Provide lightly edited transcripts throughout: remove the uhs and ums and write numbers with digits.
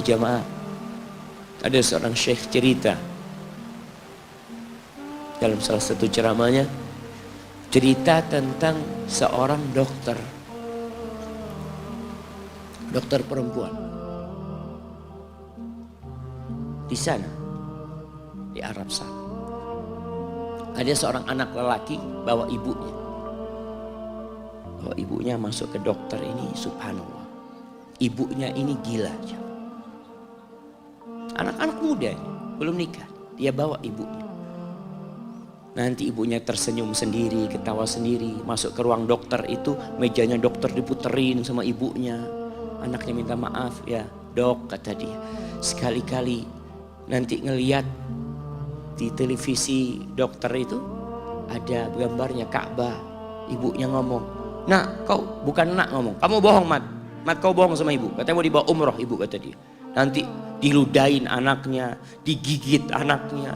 jamaah, ada seorang syekh cerita dalam salah satu ceramahnya, cerita tentang seorang dokter perempuan di sana, di Arab sana. Ada seorang anak lelaki bawa ibunya masuk ke dokter ini, subhanallah. Ibunya ini gila. Anak-anak muda ini, belum nikah, dia bawa ibunya. Nanti ibunya tersenyum sendiri, ketawa sendiri. Masuk ke ruang dokter itu, mejanya dokter diputerin sama ibunya. Anaknya minta maaf, ya dok, kata dia, sekali-kali nanti ngeliat di televisi dokter itu ada gambarnya Ka'bah. Ibunya ngomong, nak kau bukan nak ngomong, kamu bohong Mat kau bohong sama ibu, katanya mau dibawa umroh ibu, kata dia. Nanti diludahin anaknya, digigit anaknya,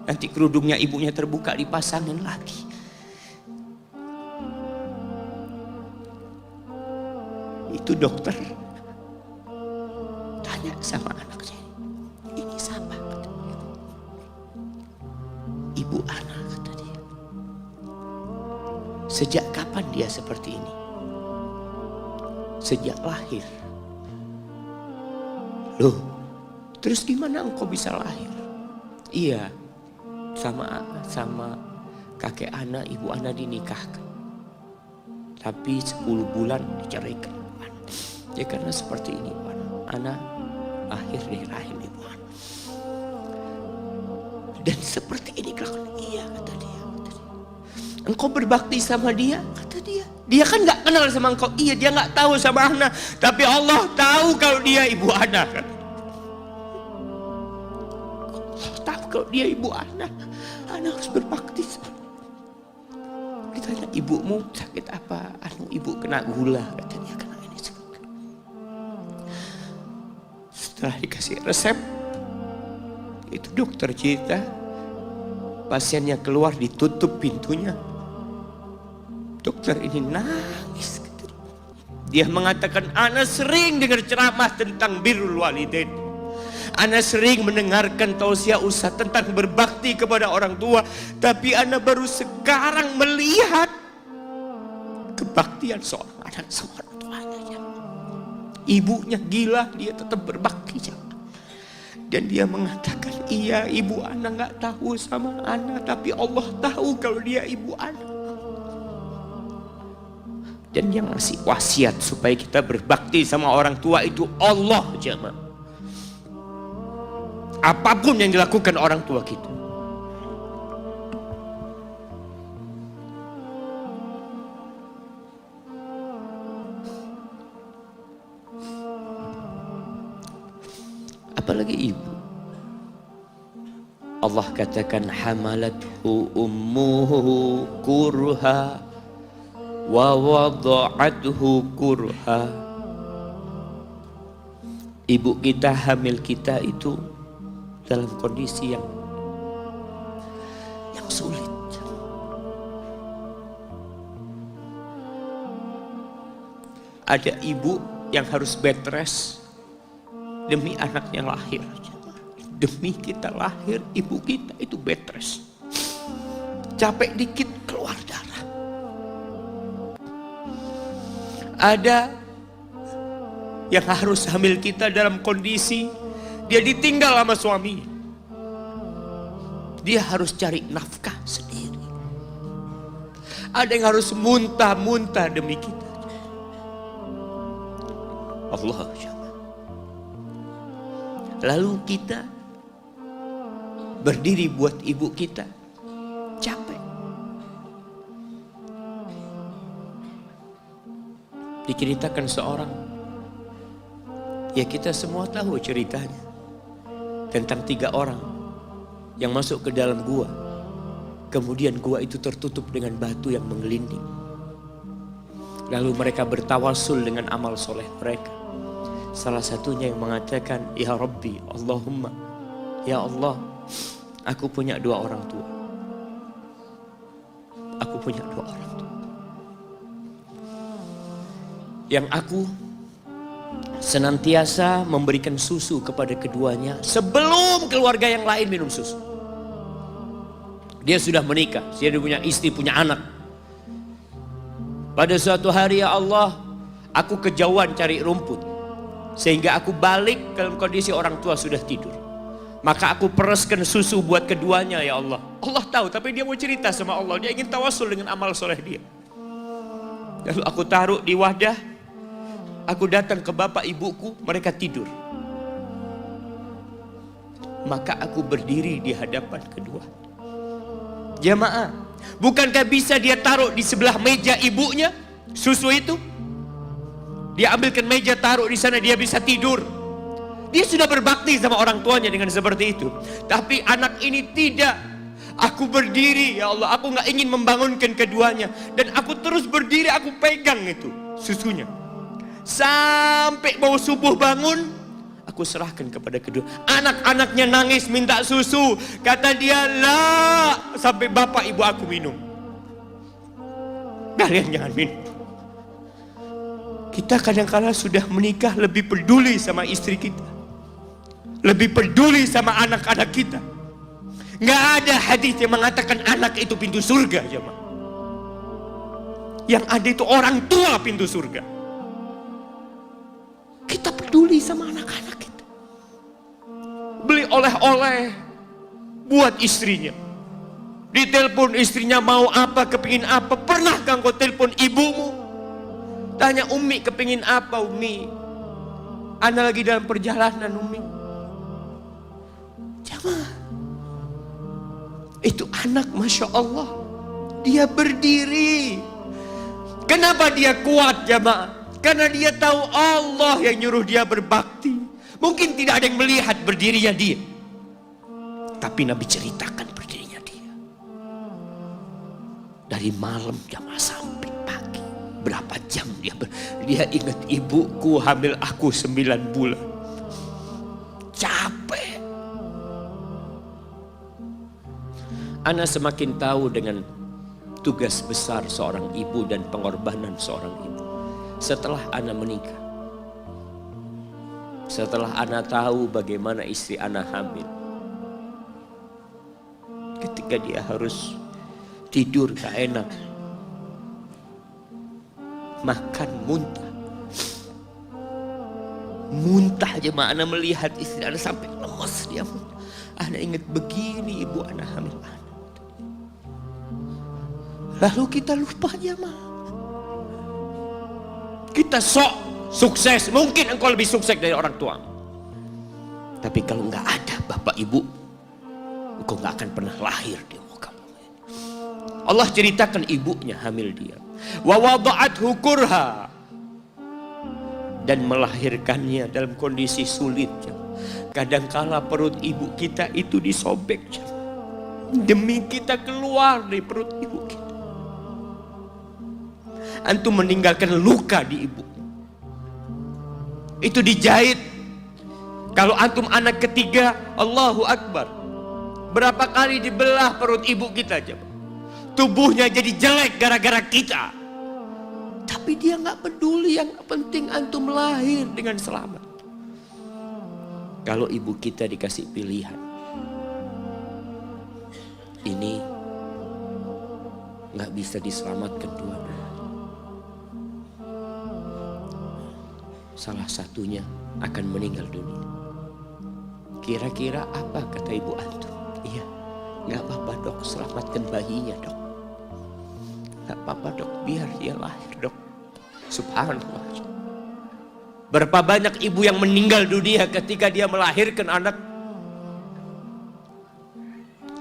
nanti kerudungnya ibunya terbuka dipasangin lagi. Itu dokter tanya sama anaknya, ini siapa? Ibu anak, kata dia. Sejak kapan dia seperti ini? Sejak lahir. Loh, terus gimana engkau bisa lahir? Iya, sama kakek ana, ibu ana dinikahkan, tapi 10 bulan diceraikan. Ya karena seperti ini, ana lahir dari rahim ibu ana. Dan seperti ini kelakuan. Iya, kata dia. Engkau berbakti sama dia, kata dia. Dia kan gak kenal sama engkau. Iya, dia gak tahu sama ana, tapi Allah tahu kalau dia ibu ana, kan? Allah tahu kalau dia ibu ana. Ana harus berbakti sama. Ditanya, ibumu sakit apa? Ibu kena gula, kata dia, kena ini. Setelah dikasih resep, itu dokter cerita, pasiennya keluar, ditutup pintunya. Dokter ini nangis. Dia mengatakan, ana sering dengar ceramah tentang birrul walidain. Ana sering mendengarkan tausiah ustaz tentang berbakti kepada orang tua, tapi ana baru sekarang melihat kebaktian seorang anak sama orang tuanya. Ibunya gila, dia tetap berbakti. Dan dia mengatakan, iya, ibu ana gak tahu sama ana, tapi Allah tahu kalau dia ibu ana. Dan yang ngasih wasiat supaya kita berbakti sama orang tua itu Allah, jemaah. Apapun yang dilakukan orang tua kita. Apalagi ibu. Allah katakan, hamalathu ummuhu kurha wa wada'athu kurha. Ibu kita, hamil kita itu dalam kondisi yang sulit. Ada ibu yang harus bed rest demi anaknya lahir. Demi kita lahir, ibu kita itu bed rest. Capek dikit keluar darah. Ada yang harus hamil kita dalam kondisi dia ditinggal sama suami. Dia harus cari nafkah sendiri. Ada yang harus muntah-muntah demi kita. Allah. Lalu kita berdiri buat ibu kita, capek. Diceritakan seorang, ya kita semua tahu ceritanya, tentang 3 orang yang masuk ke dalam gua. Kemudian gua itu tertutup dengan batu yang menggelinding. Lalu mereka bertawasul dengan amal soleh mereka. Salah satunya yang mengatakan, ya Rabbi, Allahumma, ya Allah, aku punya 2 orang tua. Aku punya 2 orang tua. Yang aku senantiasa memberikan susu kepada keduanya sebelum keluarga yang lain minum susu. Dia sudah menikah, dia punya istri, punya anak. Pada suatu hari, ya Allah, aku kejauhan cari rumput, sehingga aku balik dalam kondisi orang tua sudah tidur. Maka aku pereskan susu buat keduanya, ya Allah. Allah tahu, tapi dia mau cerita sama Allah. Dia ingin tawasul dengan amal soleh dia. Lalu aku taruh di wadah. Aku datang ke bapak ibuku, mereka tidur. Maka aku berdiri di hadapan kedua. Jamaah, bukankah bisa dia taruh di sebelah meja ibunya susu itu? Dia ambilkan meja, taruh di sana, dia bisa tidur. Dia sudah berbakti sama orang tuanya dengan seperti itu. Tapi anak ini tidak. Aku berdiri, ya Allah, aku gak ingin membangunkan keduanya. Dan aku terus berdiri, aku pegang itu susunya. Sampai mau subuh bangun, aku serahkan kepada kedua. Anak-anaknya nangis minta susu. Kata dia, lah, sampai bapak ibu aku minum. Kalian jangan minum. Kita kadang-kadang sudah menikah lebih peduli sama istri kita, lebih peduli sama anak-anak kita. Nggak ada hadis yang mengatakan anak itu pintu surga, jemaah. Yang ada itu orang tua pintu surga. Kita peduli sama anak-anak kita. Beli oleh-oleh buat istrinya. Ditelepon istrinya mau apa, kepingin apa. Pernahkah kau telepon ibumu? Tanya, Umi kepingin apa, Umi? Ana lagi dalam perjalanan, Umi. Jamaah, itu anak, Masya Allah, dia berdiri. Kenapa dia kuat, jamaah? Karena dia tahu Allah yang nyuruh dia berbakti. Mungkin tidak ada yang melihat berdirinya dia, tapi Nabi ceritakan berdirinya dia. Dari malam jamaah sampai pagi, berapa jam dia ingat, ibuku hamil aku 9 bulan. Capek. Ana semakin tahu dengan tugas besar seorang ibu dan pengorbanan seorang ibu setelah Ana menikah. Setelah Ana tahu bagaimana istri Ana hamil, ketika dia harus tidur gak enak, makan muntah aja, Ana melihat istri Ana sampai lemas dia muntah. Ana ingat, begini ibu Ana hamil Ana. Lalu kita lupa, jemaah. Kita sok sukses, mungkin engkau lebih sukses dari orang tua. Tapi kalau nggak ada bapak ibu, engkau nggak akan pernah lahir di muka bumi. Allah ceritakan ibunya hamil dia. Wa wada'athu kurha, dan melahirkannya dalam kondisi sulit. Kadangkala perut ibu kita itu disobek demi kita keluar dari perut ibu kita. Antum meninggalkan luka di ibu, itu dijahit. Kalau antum anak ketiga, Allahu Akbar, berapa kali dibelah perut ibu kita, tubuhnya jadi jelek gara-gara kita. Tapi dia nggak peduli, yang penting antum lahir dengan selamat. Kalau ibu kita dikasih pilihan, ini nggak bisa diselamatkan dua-duanya, salah satunya akan meninggal dunia. Kira-kira apa kata ibu antum? Iya, nggak apa-apa dok, selamatkan bayinya dok. Nggak apa-apa dok, biar dia lahir dok. Subhanallah. Berapa banyak ibu yang meninggal dunia ketika dia melahirkan anak.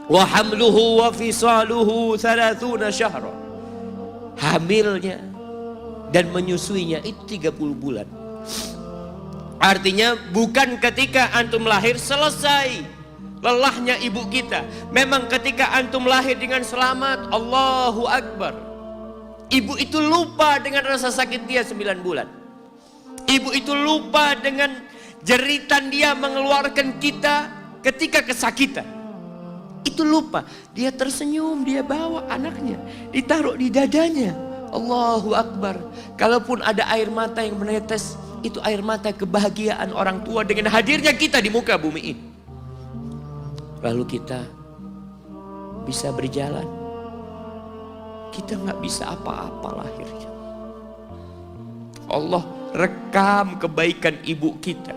Wa hamluhu wa fisaluhu 30 syahra. Hamilnya dan menyusuinya itu 30 bulan. Artinya bukan ketika antum lahir selesai lelahnya ibu kita. Memang ketika antum lahir dengan selamat, Allahu Akbar, ibu itu lupa dengan rasa sakit dia 9 bulan. Ibu itu lupa dengan jeritan dia mengeluarkan kita ketika kesakitan. Itu lupa. Dia tersenyum, dia bawa anaknya, ditaruh di dadanya. Allahu Akbar. Kalaupun ada air mata yang menetes, itu air mata kebahagiaan orang tua dengan hadirnya kita di muka bumi ini. Lalu kita bisa berjalan. Kita nggak bisa apa-apa lahirnya. Allah rekam kebaikan ibu kita.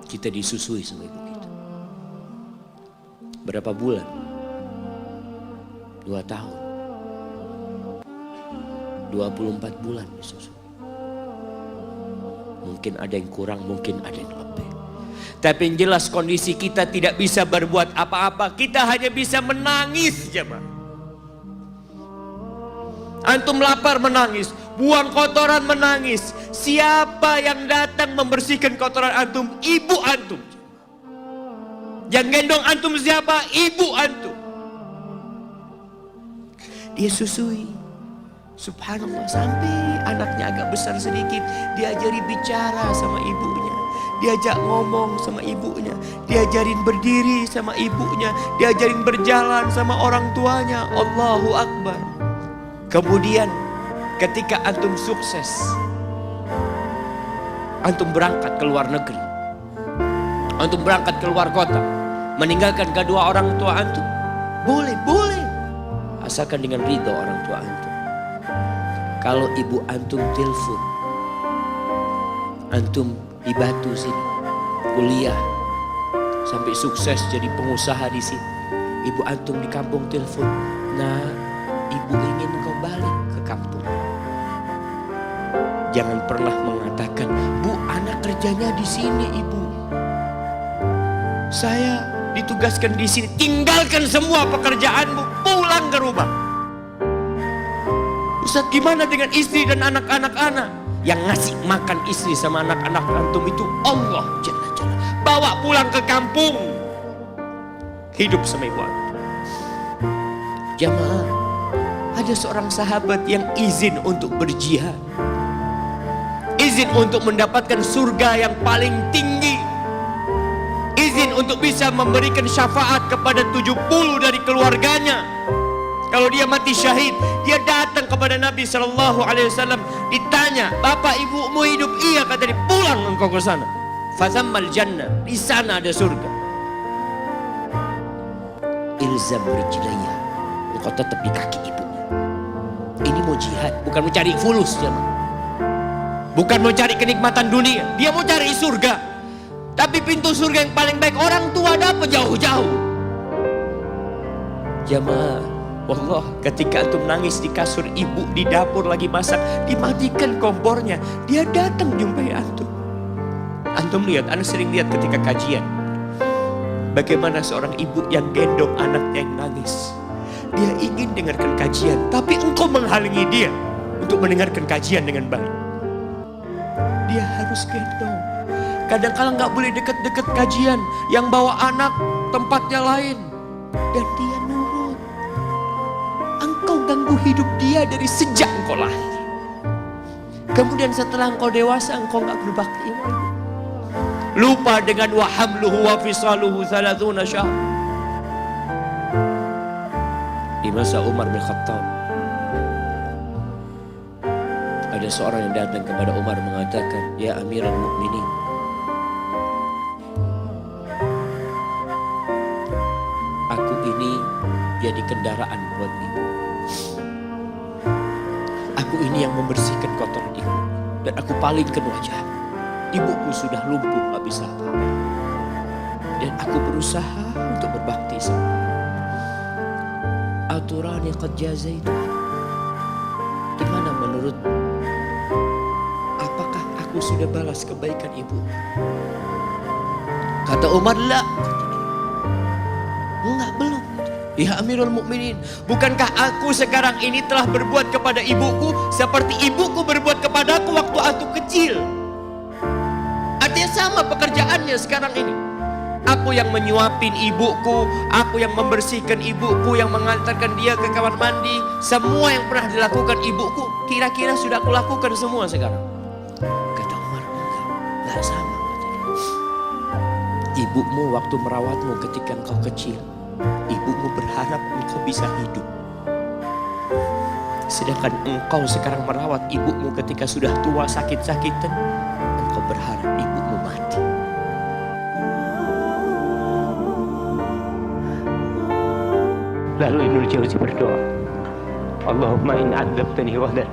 Kita disusui sama ibu kita. Berapa bulan? 2 tahun. 24 bulan disusui. Mungkin ada yang kurang, mungkin ada yang lebih. Tapi yang jelas kondisi kita tidak bisa berbuat apa-apa. Kita hanya bisa menangis, jemaah. Antum lapar menangis, buang kotoran menangis. Siapa yang datang membersihkan kotoran antum? Ibu antum. Yang gendong antum siapa? Ibu antum. Dia susui. Subhanallah, sampai anaknya agak besar sedikit, diajari bicara sama ibunya, diajak ngomong sama ibunya, diajarin berdiri sama ibunya, diajarin berjalan sama orang tuanya. Allahu Akbar. Kemudian ketika antum sukses, antum berangkat ke luar negeri, antum berangkat ke luar kota, meninggalkan kedua orang tua antum, boleh, asalkan dengan ridho orang tua antum. Kalau ibu antum telepon, antum di Batu sini, kuliah, sampai sukses jadi pengusaha di sini. Ibu antum di kampung telepon, nah ibu ingin kau balik ke kampung. Jangan pernah mengatakan, Bu, anak kerjanya di sini, ibu. Saya ditugaskan di sini. Tinggalkan semua pekerjaanmu, pulang ke rumah. Ustaz, gimana dengan istri dan anak-anak? Yang ngasih makan istri sama anak-anak antum itu Allah Jalla Jalla. Bawa pulang ke kampung, hidup sama ibu antum. Jamaah, ada seorang sahabat yang izin untuk berjihad, izin untuk mendapatkan surga yang paling tinggi, izin untuk bisa memberikan syafaat kepada 70 dari keluarganya. Kalau dia mati syahid, dia datang kepada Nabi SAW, ditanya, bapak ibumu hidup? Iya, kata dia, pulang engkau ke sana. Fazammal jannah, di sana ada surga. Ilzam rijlaya, engkau tetap di kaki ibumu. Ini mau jihad, bukan mau cari fulus, jemaah. Bukan mau cari kenikmatan dunia, dia mau cari surga. Tapi pintu surga yang paling baik orang tua dapat jauh-jauh. Jamaah, wallah, ketika antum nangis di kasur, ibu di dapur lagi masak, dimatikan kompornya, dia datang jumpai antum. Antum lihat, anak sering lihat ketika kajian, bagaimana seorang ibu yang gendong anaknya yang nangis. Dia ingin dengarkan kajian, tapi engkau menghalangi dia untuk mendengarkan kajian dengan baik. Dia harus gendong. Kadang-kadang gak boleh deket-deket kajian, yang bawa anak tempatnya lain, dan dia nurut. Engkau ganggu hidup dia dari sejak engkau lahir. Kemudian setelah engkau dewasa, engkau gak berbakti. Lupa dengan wa hamluhu wa fisaluhu 30 syahr. Di masa Umar bin Khattab, ada seorang yang datang kepada Umar mengatakan, ya Amirul Mukminin, aku ini jadi kendaraan buat ibu. Aku ini yang membersihkan kotoran ibu, dan aku palingkan wajah. Ibuku sudah lumpuh, gak bisa apa-apa. Dan aku berusaha untuk berbakti sama. Aturani qad jazaitu. Gimana menurut? Apakah aku sudah balas kebaikan ibu? Kata Umar, la. Enggak, belum. Ya Amirul Mukminin, bukankah aku sekarang ini telah berbuat kepada ibuku seperti ibuku berbuat kepadaku waktu aku kecil? Artinya sama pekerjaannya sekarang ini. Aku yang menyuapin ibuku, aku yang membersihkan ibuku, yang mengantarkan dia ke kamar mandi. Semua yang pernah dilakukan ibuku, kira-kira sudah aku lakukan semua sekarang. Kata Umar, enggak sama. Kata dia. Ibumu waktu merawatmu ketika engkau kecil, ibumu kamu berharap engkau bisa hidup. Sedangkan engkau sekarang merawat ibumu ketika sudah tua sakit-sakitan, engkau berharap ibumu mati. Lalu Ibnu Jauzi berdoa, Allahumma in adzabtani wadan.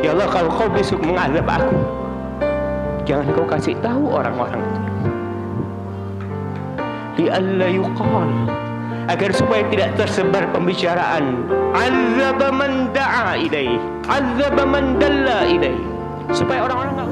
Ya Allah, kalau kau besok mengazab aku, jangan kau kasih tahu orang-orang itu. Li'alla yuqal, agar supaya tidak tersebar pembicaraan azaba man da'a ilaih, azaba man dalla ilaih, supaya orang-orang